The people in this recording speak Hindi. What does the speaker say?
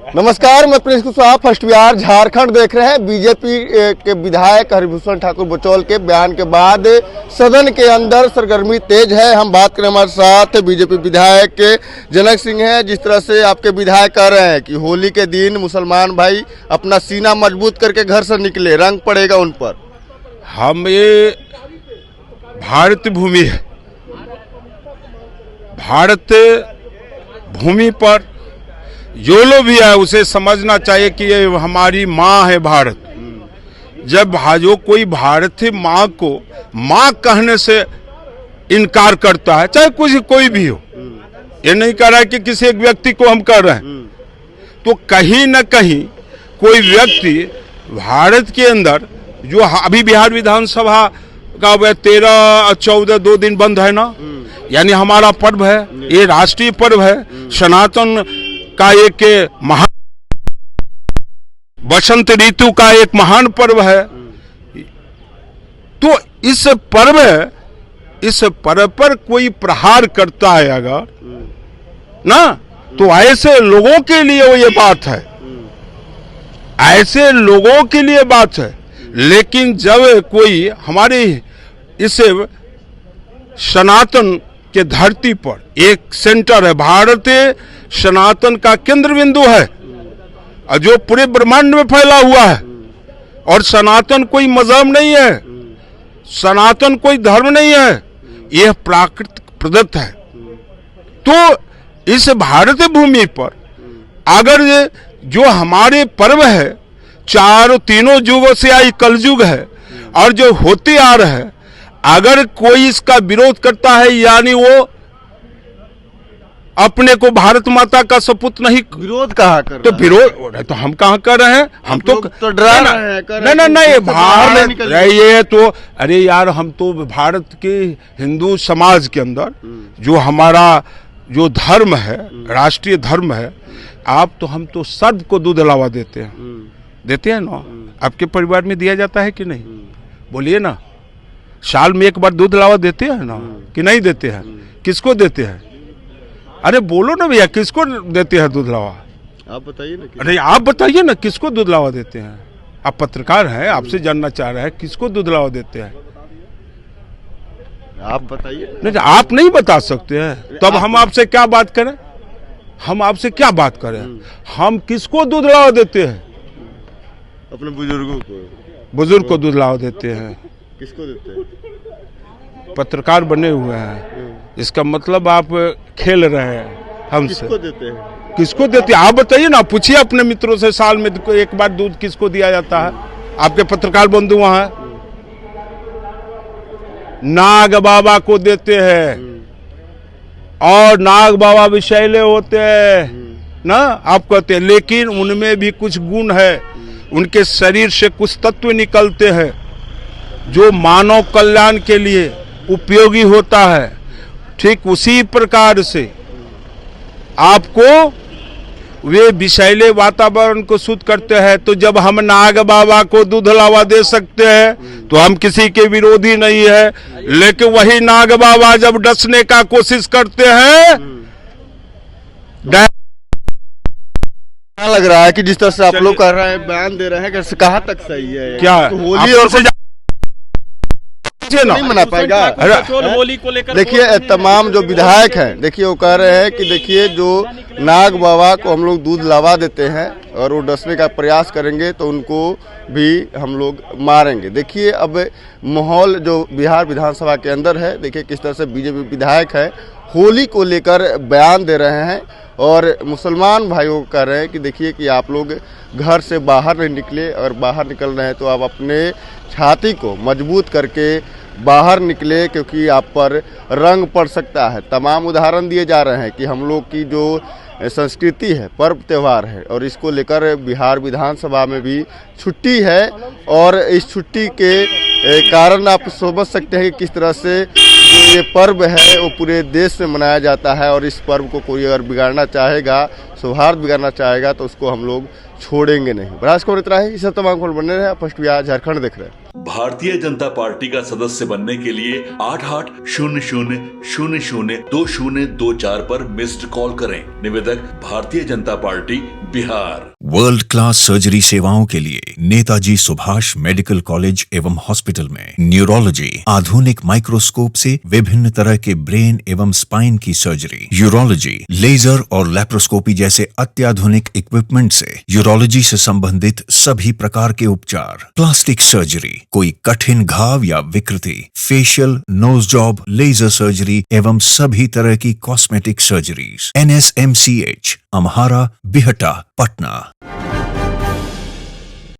नमस्कार, मैं प्रिंस कुशवाहा फर्स्ट बिहार झारखंड देख रहे हैं। बीजेपी के विधायक हरिभूषण ठाकुर बचौल के बयान के बाद सदन के अंदर सरगर्मी तेज है। हम बात करें, हमारे साथ बीजेपी विधायक जनक सिंह हैं। जिस तरह से आपके विधायक कह रहे हैं कि होली के दिन मुसलमान भाई अपना सीना मजबूत करके घर से निकले, रंग पड़ेगा उन पर। हम ये भारत भूमि है, भारत भूमि पर जो लोग भी है उसे समझना चाहिए कि ये हमारी माँ है भारत। जब जो कोई भारतीय माँ को माँ कहने से इनकार करता है, चाहे कोई भी हो, ये नहीं कह रहा है कि किसी एक व्यक्ति को हम कह रहे हैं, तो कहीं न कहीं कोई व्यक्ति भारत के अंदर जो अभी बिहार विधानसभा का 13-14 2 दिन बंद है ना, यानी हमारा पर्व है, ये राष्ट्रीय पर्व है, सनातन का एक महान बसंत ऋतु का एक महान पर्व है। तो इस पर्व पर कोई प्रहार करता है अगर ना, तो ऐसे लोगों के लिए वो ये बात है, ऐसे लोगों के लिए बात है। लेकिन जब कोई हमारे इस सनातन के धरती पर एक सेंटर है, भारतीय सनातन का केंद्र बिंदु है और जो पूरे ब्रह्मांड में फैला हुआ है, और सनातन कोई मजहब नहीं है, सनातन कोई धर्म नहीं है, यह प्राकृतिक प्रदत्त है। तो इस भारतीय भूमि पर अगर जो हमारे पर्व है, तीनों युगों से आई कलयुग है और जो होते आ रहे हैं, अगर कोई इसका विरोध करता है, यानी वो अपने को भारत माता का सपूत नहीं। विरोध कहाँ कर तो विरोध तो हम कहाँ कर रहे हैं? हम तो डरा रहे हैं। नहीं बाहर रहिए तो, अरे यार, हम तो भारत के हिंदू समाज के अंदर जो हमारा जो धर्म है, राष्ट्रीय धर्म है, हम तो सर्व को दूध लावा देते हैं ना। आपके परिवार में दिया जाता है कि नहीं? बोलिए ना। साल में एक बार दूध लावा देते हैं ना कि नहीं देते हैं? किसको देते हैं? अरे बोलो ना भैया, किसको देते हैं दूध लावा? आप बताइए ना। अरे आप बताइए ना, किसको दूध लावा देते हैं? आप पत्रकार हैं, आपसे जानना चाह रहे हैं किसको दूध लावा देते हैं? आप बताइए। नहीं, आप नहीं बता सकते हैं, तब हम आपसे क्या बात करें? हम आपसे क्या बात करें? हम किसको दूध लावा देते हैं? अपने बुजुर्गों को। बुजुर्ग को दूध लावा देते हैं। किसको देते हैं? पत्रकार बने हुए हैं, इसका मतलब आप खेल रहे हैं हमसे। किसको देते हैं? किसको देते हैं आप बताइए ना, पूछिए अपने मित्रों से, साल में एक बार दूध किसको दिया जाता है? आपके पत्रकार बंधु वहां है, नाग बाबा को देते हैं, और नाग बाबा विषैले होते हैं ना, आप कहते हैं, लेकिन उनमें भी कुछ गुण है, उनके शरीर से कुछ तत्व निकलते हैं जो मानव कल्याण के लिए उपयोगी होता है। ठीक उसी प्रकार से आपको वे विषैले वातावरण को शुद्ध करते हैं। तो जब हम नाग बाबा को दूध लावा दे सकते हैं तो हम किसी के विरोधी नहीं है, लेकिन वही नाग बाबा जब डसने का कोशिश करते हैं, क्या लग रहा है कि जिस तरह से आप लोग कर रहे हैं, बयान दे रहे हैं, कहाँ तक सही है? क्या तो होली और नहीं मना पाएगा? होली को लेकर देखिए, तमाम जो विधायक हैं, देखिए वो कह रहे हैं कि देखिए जो नाग बाबा को हम लोग दूध लावा देते हैं और वो डसने का प्रयास करेंगे तो उनको भी हम लोग मारेंगे। देखिए अब माहौल जो बिहार विधानसभा के अंदर है, देखिए किस तरह से बीजेपी विधायक है होली को लेकर बयान दे रहे हैं, और मुसलमान भाइयों को कह रहे हैं कि देखिए कि आप लोग घर से बाहर नहीं निकले, और बाहर निकल रहे हैं तो आप अपने छाती को मजबूत करके बाहर निकले, क्योंकि आप पर रंग पड़ सकता है। तमाम उदाहरण दिए जा रहे हैं कि हम लोग की जो संस्कृति है, पर्व त्यौहार है, और इसको लेकर बिहार विधानसभा में भी छुट्टी है, और इस छुट्टी के कारण आप समझ सकते हैं कि किस तरह से जो ये पर्व है वो पूरे देश में मनाया जाता है, और इस पर्व को कोई अगर बिगाड़ना चाहेगा, सौहार्द बिगाड़ना चाहेगा, तो उसको हम लोग छोड़ेंगे नहीं। बराज खबर इतना ही, इस तमाम खबर बने रहे। फर्स्ट बिहार झारखंड देख रहे हैं। भारतीय जनता पार्टी का सदस्य बनने के लिए 8800002024 पर मिस्ड कॉल करें। निवेदक Bharatiya Janata party Bihar. World class surgery सेवाओं के लिए नेताजी सुभाष मेडिकल कॉलेज एवं हॉस्पिटल में न्यूरोलॉजी, आधुनिक माइक्रोस्कोप से विभिन्न तरह के ब्रेन एवं स्पाइन की सर्जरी, यूरोलॉजी, लेजर और लैप्रोस्कोपी जैसे अत्याधुनिक इक्विपमेंट से यूरोलॉजी से संबंधित सभी प्रकार के उपचार, प्लास्टिक सर्जरी, कोई कठिन घाव या विकृति, facial, nose job, laser surgery एवं सभी तरह की cosmetic surgeries. NSMCH, Amhara, Bihta, Patna.